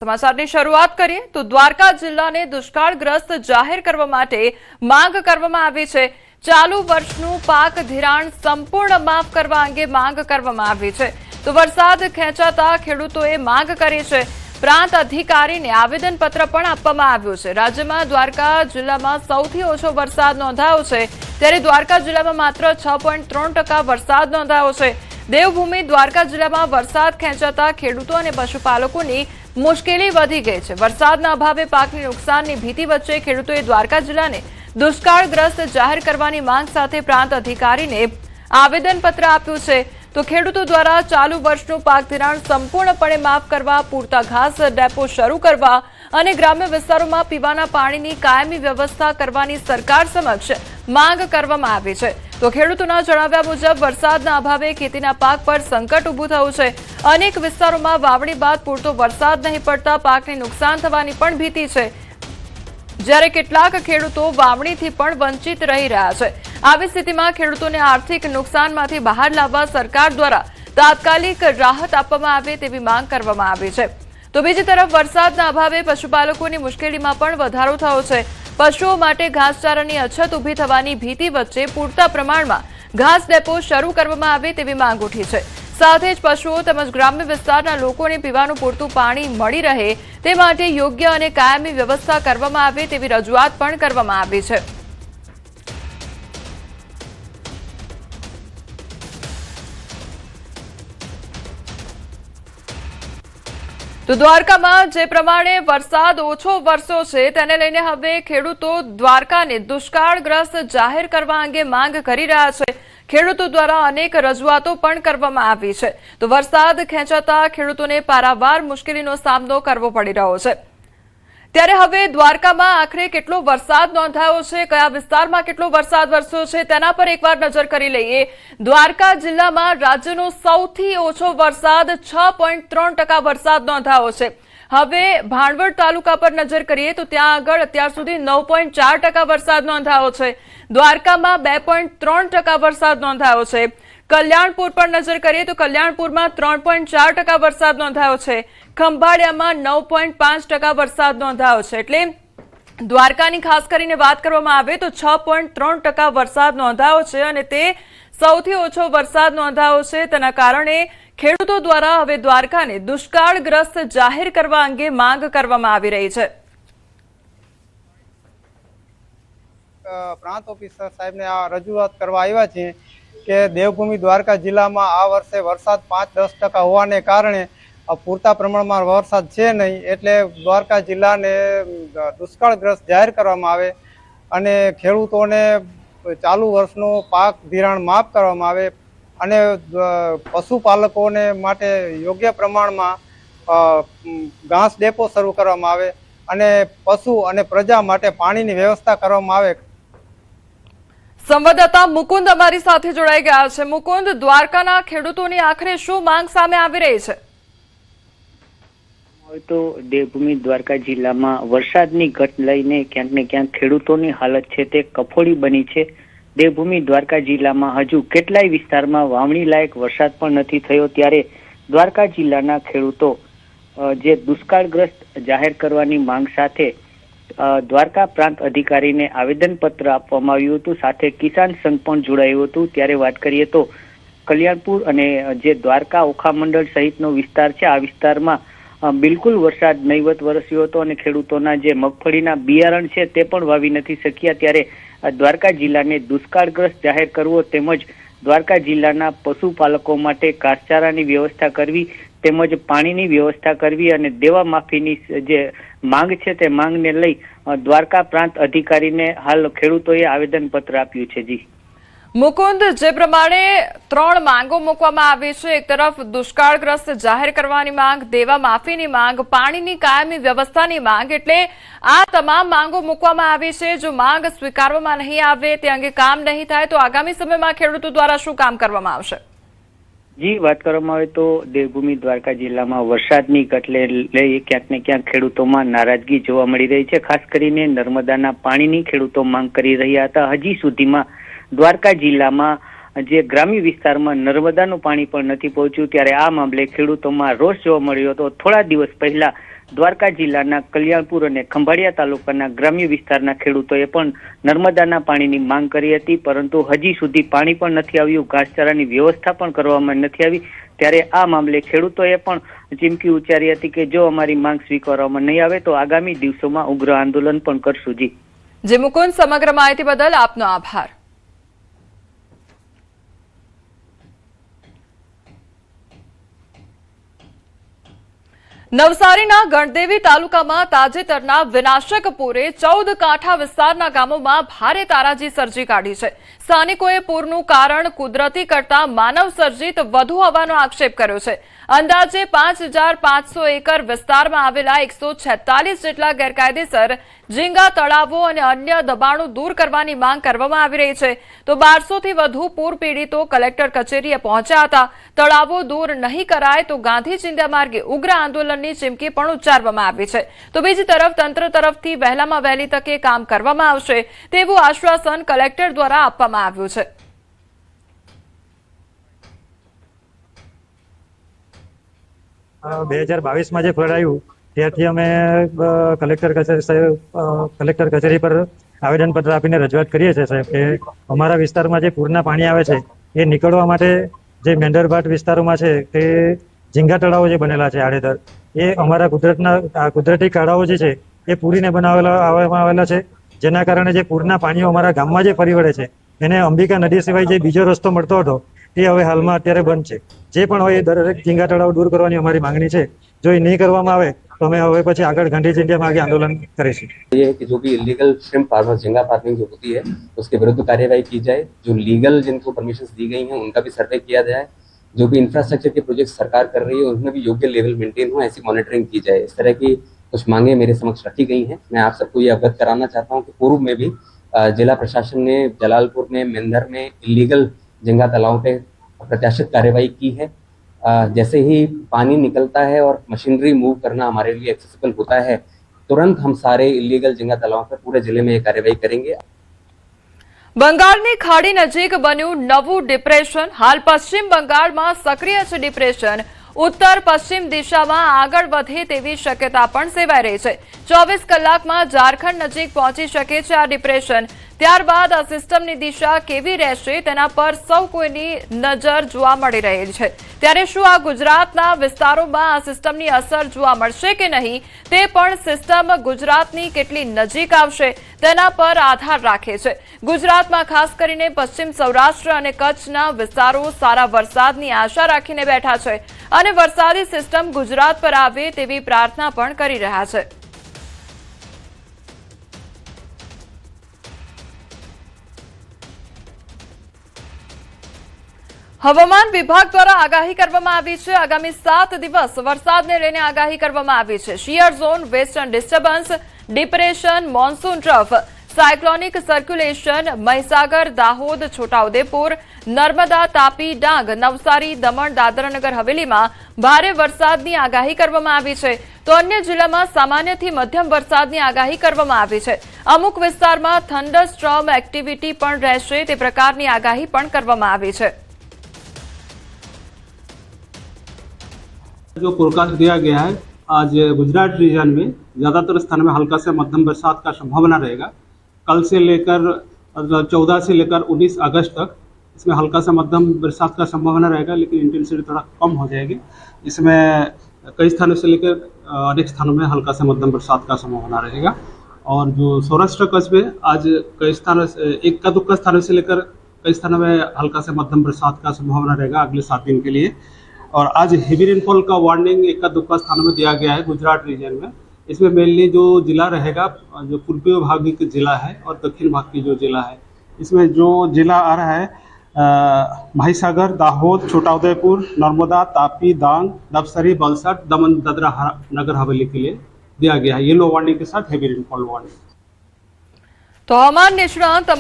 समाचारनी शरूआत करिए तो द्वारका जिल्लाने दुष्काळग्रस्त जाહેર કરવા માટે માંગ કરવામાં આવી છે। ચાલુ વર્ષનું પાક ધિરાણ સંપૂર્ણ માફ કરવા અંગે માંગ કરવામાં આવી છે। તો વરસાદ ખેંચાતા ખેડૂતોએ માંગ કરી છે। પ્રાંત અધિકારીને આવેદનપત્ર પણ આપવામાં આવ્યું છે। રાજ્યમાં દ્વારકા જિલ્લામાં સૌથી ઓછો વરસાદ નોંધાયો છે, ત્યારે દ્વારકા જિલ્લામાં માત્ર 6.3% વરસાદ નોંધાયો છે। દેવભૂમિ દ્વારકા જિલ્લામાં વરસાદ ખેંચાતા ખેડૂતો અને પશુપાલકોની મુશ્કેલી વધી ગઈ છે। વરસાદના અભાવે પાકની નુકસાનની ભીતિ વચ્ચે ખેડૂતોએ દ્વારકા જિલ્લાને દુષ્કાળગ્રસ્ત જાહેર કરવાની માંગ સાથે પ્રાંત અધિકારીને આવેદનપત્ર આપ્યું છે। તો ખેડૂતો દ્વારા ચાલુ વર્ષનું પાક ધિરાણ સંપૂર્ણપણે માફ કરવા, પૂરતા ઘાસ ડેપો શરૂ કરવા અને ગ્રામ્ય વિસ્તારોમાં પીવાના પાણીની કાયમી વ્યવસ્થા કરવાની સરકાર સમક્ષ માંગ કરવામાં આવી છે। તો ખેડૂતોના જણાવ્યા મુજબ વરસાદના અભાવે ખેતીના પાક પર સંકટ ઊભું થયું છે। અનેક વિસ્તારોમાં વાવણી બાદ પૂરતો વરસાદ નહીં પડતા પાકને નુકસાન થવાની પણ ભીતિ છે, જ્યારે કેટલાક ખેડૂતો વાવણીથી પણ વંચિત રહી રહ્યા છે। આવી સ્થિતિમાં ખેડૂતોને આર્થિક નુકસાનમાંથી બહાર લાવવા સરકાર દ્વારા તાત્કાલિક રાહત આપવામાં આવે તેવી માંગ કરવામાં આવી છે। તો બીજી તરફ વરસાદના અભાવે પશુપાલકોની મુશ્કેલીમાં પણ વધારો થયો છે। પશુઓ માટે ઘાસચારાની અછત ઊભી થવાની ભીતિ વચ્ચે પૂરતા પ્રમાણમાં ઘાસ ડેપો શરૂ કરવામાં આવે તેવી માંગ ઉઠી છે। સાથે જ પશુઓ તેમજ ગ્રામ્ય વિસ્તારના લોકોને પીવાનું પૂરતું પાણી મળી રહે તે માટે યોગ્ય અને કાયમી વ્યવસ્થા કરવામાં આવે તેવી રજૂઆત પણ કરવામાં આવી છે। તો દ્વારકામાં જે પ્રમાણે વરસાદ ઓછો વરસ્યો છે તેને લઈને હવે ખેડૂતો દ્વારકાને દુષ્કાળગ્રસ્ત જાહેર કરવા અંગે માંગ કરી રહ્યા છે। ખેડૂતો દ્વારા અનેક રજૂઆતો પણ કરવામાં આવી છે। તો વરસાદ ખેંચાતા ખેડૂતોને પારાવાર મુશ્કેલીનો સામનો કરવો પડી રહ્યો છે। ત્યારે હવે દ્વારકામાં આખરે કેટલો વરસાદ નોંધાયો છે, કયા વિસ્તારમાં કેટલો વરસાદ વરસ્યો છે તેના પર એકવાર નજર કરી લઈએ। દ્વારકા જિલ્લામાં રાજ્યનો સૌથી ઓછો વરસાદ 6.3% વરસાદ નોંધાયો છે। હવે ભાણવડ તાલુકા પર નજર કરીએ તો ત્યાં આગળ અત્યાર સુધી 9.4% વરસાદ નોંધાયો છે। દ્વારકામાં 2.3% વરસાદ નોંધાયો છે। કલ્યાણપુર પર નજર કરીએ તો કલ્યાણપુરમાં 3.4% વરસાદ નોંધાયો છે। ખંભાળિયામાં 9.5% વરસાદ નોંધાયો છે। એટલે દ્વારકાની ખાસ કરીને વાત કરવામાં આવે તો 6.3% વરસાદ નોંધાયો છે અને તે સૌથી ઓછો વરસાદ નોંધાયો છે। તેના કારણે ખેડૂતો દ્વારા હવે દ્વારકાને દુષ્કાળગ્રસ્ત જાહેર કરવા અંગે માંગ કરવામાં આવી રહી છે। પ્રાંત ઓફિસર સાહેબને આ રજૂઆત કરવા આવ્યા છીએ કે દેવભૂમિ દ્વારકા જિલ્લામાં આ વર્ષે વરસાદ 5-10% હોવાને કારણે પૂરતા પ્રમાણમાં વરસાદ છે નહીં, એટલે દ્વારકા જિલ્લાને દુષ્કાળગ્રસ્ત જાહેર કરવામાં આવે અને ખેડૂતોને ચાલુ વર્ષનું પાક ધિરાણ માફ કરવામાં આવે અને પશુપાલકોને માટે યોગ્ય પ્રમાણમાં ઘાસ ડેપો શરૂ કરવામાં આવે અને પશુ અને પ્રજા માટે પાણીની વ્યવસ્થા કરવામાં આવે। સંવાદદાતા મુકુંદ અમારી સાથે જોડાઈ ગયા છે। મુકુંદ, દ્વારકાના ખેડૂતોની આખરે શું માંગ સામે આવી રહી છે? તો દેવભૂમિ દ્વારકા જિલ્લામાં વરસાદની ઘટ લઈને ક્યાંક ને ક્યાંક ખેડૂતોની હાલત છે તે કફોડી બની છે। દેવભૂમિ દ્વારકા જિલ્લામાં હજુ કેટલાય વિસ્તારમાં વાવણી લાયક વરસાદ પણ નથી થયો, ત્યારે દ્વારકા જિલ્લાના ખેડૂતો જે દુષ્કાળગ્રસ્ત જાહેર કરવાની માંગ સાથે દ્વારકા પ્રાંત અધિકારીને આવેદનપત્ર આપવામાં આવ્યું હતું, સાથે કિસાન સંઘ પણ જોડાયું હતું। ત્યારે વાત કરીએ તો કલ્યાણપુર અને જે દ્વારકા ઓખા મંડળ સહિતનો વિસ્તાર છે, આ વિસ્તારમાં બિલકુલ વરસાદ નહીવત વરસ્યો હતો અને ખેડૂતોના જે મગફળીના બિયારણ છે તે પણ વાવી નથી શક્યા। ત્યારે દ્વારકા જિલ્લાને દુષ્કાળગ્રસ્ત જાહેર કરવો તેમજ દ્વારકા જિલ્લાના પશુપાલકો માટે ઘાસચારાની વ્યવસ્થા કરવી તેમજ પાણીની વ્યવસ્થા કરવી અને દેવા માફીની જે માંગ છે તે માંગને લઈ દ્વારકા પ્રાંત અધિકારીને હાલ ખેડૂતોએ આવેદનપત્ર આપ્યું છે। જી મુકુંદ, જે પ્રમાણે 3 માંગો મૂકવામાં આવી છે, એક તરફ દુષ્કાળગ્રસ્ત જાહેર કરવાની માંગ, દેવા માફીની માંગ, પાણીની કાયમી વ્યવસ્થાની માંગ, એટલે આ તમામ માંગો મૂકવામાં આવી છે। જો માંગ સ્વીકારવામાં નહીં આવે, તે અંગે કામ નહીં થાય તો આગામી સમયમાં ખેડૂતો દ્વારા શું કામ કરવામાં આવશે? જી, વાત કરવામાં આવે તો દેવભૂમિ દ્વારકા જિલ્લામાં વરસાદની ઘટ લઈ ક્યાંક ને ક્યાંક ખેડૂતોમાં નારાજગી જોવા મળી રહી છે। ખાસ કરીને નર્મદાના પાણીની ખેડૂતો માંગ કરી રહ્યા હતા। હજી સુધીમાં દ્વારકા જિલ્લામાં જે ગ્રામ્ય વિસ્તારમાં નર્મદાનું પાણી પણ નથી પહોંચ્યું, ત્યારે આ મામલે ખેડૂતોમાં રોષ જોવા મળ્યો હતો। થોડા દિવસ પહેલા દ્વારકા જિલ્લાના કલ્યાણપુર અને ખંભાળિયા તાલુકાના ગ્રામ્ય વિસ્તારના ખેડૂતોએ પણ નર્મદાના પાણીની માંગ કરી હતી, પરંતુ હજી સુધી પાણી પણ નથી આવ્યું, ઘાસચારાની વ્યવસ્થા પણ કરવામાં નથી આવી। ત્યારે આ મામલે ખેડૂતોએ પણ ચીમકી ઉચ્ચારી હતી કે જો અમારી માંગ સ્વીકારવામાં નહીં આવે તો આગામી દિવસોમાં ઉગ્ર આંદોલન પણ કરશું। જી મુકુંદ, સમગ્ર માહિતી બદલ આપનો આભાર। નવસારીના ગણદેવી તાલુકામાં તાજેતરના વિનાશક પૂરે 14 કાંઠા વિસ્તારના ગામોમાં ભારે તારાજી સર્જી કાઢી છે। સ્થાનિકોએ પૂરનું કારણ કુદરતી કરતા માનવ સર્જિત વધુ હોવાનો આક્ષેપ કર્યો છે। અંદાજે 5500 એકર વિસ્તારમાં આવેલા 146 જેટલા ગેરકાયદેસર ઝીંગા તળાવો અને અન્ય દબાણો દૂર કરવાની માંગ કરવામાં આવી રહી છે, તો 1200 થી વધુ પૂર પીડિતો કલેક્ટર કચેરીએ પહોંચ્યા હતા। તળાવો દૂર નહીં કરાય તો ગાંધી ચિંધ્યા માર્ગે ઉગ્ર આંદોલનની ચીમકી પણ ઉચ્ચારવામાં આવી છે, તો બીજી તરફ તંત્ર તરફથી વહેલામાં વહેલી તકે કામ કરવામાં આવશે તેવું આશ્વાસન કલેક્ટર દ્વારા આપવામાં આવ્યું છે। 2022 જે ફ્લડ આવ્યું ત્યારથી અમે કલેક્ટર કચેરી પર આવેદનપત્ર આપીને રજૂઆત કરીએ છીએ સાહેબ કે અમારા વિસ્તારમાં જે પૂરના પાણી આવે છે એ નીકળવા માટે જે મેંદરભાટ વિસ્તારોમાં છે તે ઝીંગા તળાવો જે બનેલા છે આડેધર, એ અમારા કુદરતી કાળાઓ જે છે એ પૂરીને બનાવવામાં આવેલા છે, જેના કારણે જે પૂરના પાણીઓ અમારા ગામમાં જે ફરી વળે છે એને અંબિકા નદી સિવાય જે બીજો રસ્તો મળતો હતો તે હવે હાલમાં અત્યારે બંધ છે। જે પણ હોય દરેક ઝીંગા તળાવ દૂર કરવાની અમારી માંગણી છે। જો એ નહીં કરવામાં આવે तो हमें હવે પછી આગળ ગાંધી ચિંધ્યા में आगे आंदोलन करेंगे। ये है कि जो भी इलीगल श्रिम्प फार्मर झींगा फार्मिंग जो होती है उसके विरुद्ध कार्यवाही की जाए, जो लीगल जिनको परमिशंस दी गई हैं उनका भी सर्वे किया जाए, जो भी इंफ्रास्ट्रक्चर के प्रोजेक्ट सरकार कर रही है उनमें भी योग्य लेवल मेंटेन हो, ऐसी मॉनिटरिंग की जाए। इस तरह की कुछ मांगे मेरे समक्ष रखी गई हैं। मैं आप सबको ये अवगत कराना चाहता हूँ कि पूर्व में भी जिला प्रशासन ने जलालपुर में, मेंधर में इलीगल झींगा तालाबों पे प्रत्याशित कार्यवाही की है। जैसे ही पानी निकलता है और मशीनरी मूव करना हमारे लिए एक्सेसिबल होता है, तुरंत हम सारे इलीगल झींगा तालाबों पर पूरे जिले में ये कार्यवाही करेंगे। બંગાળની ખાડી નજીક બન્યું નવું ડિપ્રેશન। હાલ પશ્ચિમ બંગાળમાં સક્રિય છે ડિપ્રેશન। ઉત્તર પશ્ચિમ દિશામાં આગળ વધે તેવી શક્યતા પણ સેવાઈ રહી છે। 24 કલાકમાં ઝારખંડ નજીક પહોંચી શકે છે આ ડિપ્રેશન। ત્યારબાદ આ સિસ્ટમની દિશા કેવી રહેશે તેના પર સૌ કોઈની નજર જોવા મળી રહી છે। ત્યારે શું આ ગુજરાતના વિસ્તારોમાં આ સિસ્ટમની અસર જોવા મળશે કે નહીં તે પણ સિસ્ટમ ગુજરાતની કેટલી નજીક આવશે તેના પર આધાર રાખે છે। ગુજરાતમાં ખાસ કરીને પશ્ચિમ સૌરાષ્ટ્ર અને કચ્છના વિસ્તારો સારા વરસાદની આશા રાખીને બેઠા છે અને વરસાદી સિસ્ટમ ગુજરાત પર આવે તેવી પ્રાર્થના પણ કરી રહ્યા છે। હવામાન વિભાગ દ્વારા આગાહી કરવામાં આવી છે। આગામી 7 દિવસ વરસાદને લઈને આગાહી કરવામાં આવી છે। Shear zone, western disturbance, depression, monsoon trough, cyclonic circulation, Mahisagar, Dahod, Chhota Udaipur, Narmada, Tapi, Dang, Navsari, Daman, Dadra Nagar હવેલીમાં ભારે વરસાદની આગાહી કરવામાં આવી છે, તો અન્ય જિલ્લામાં સામાન્યથી મધ્યમ વરસાદની આગાહી કરવામાં આવી છે। અમુક વિસ્તારમાં થંડરસ્ટ્રોમ એક્ટિવિટી પણ રહેશે તે પ્રકારની આગાહી પણ કરવામાં આવી છે। जो फोरकास्ट दिया गया है, आज गुजरात रीजन में ज़्यादातर स्थानों में हल्का से मध्यम बरसात का संभावना रहेगा। कल से लेकर 14 से लेकर 19 अगस्त तक इसमें हल्का से मध्यम बरसात का संभावना रहेगा, लेकिन इंटेंसिटी थोड़ा कम हो जाएगी। इसमें कई स्थानों से लेकर अनेक स्थानों में हल्का से मध्यम बरसात का संभावना रहेगा। और जो सौराष्ट्र कच्छ में आज कई स्थानों से इक्का दुक्का स्थानों से लेकर कई स्थानों में हल्का से मध्यम बरसात का संभावना रहेगा अगले 7 दिन के लिए। और आज हेवी रेनफॉल का वार्निंग इक्का दुक्का स्थानों में दिया गया है गुजरात रीजन में। इसमें मेनली जो जिला रहेगा, जो पूर्वी भाग की जिला है और दक्षिण भाग की जो जिला है, इसमें जो जिला आ रहा है महीसागर, दाहोद, छोटाउदेपुर, नर्मदा, तापी, डांग, नवसारी, वलसाड, दमन, दादरा नगर हवेली के लिए दिया गया है येलो वार्निंग के साथ हेवी रेनफॉल वार्निंग। तो हवामान निष्णात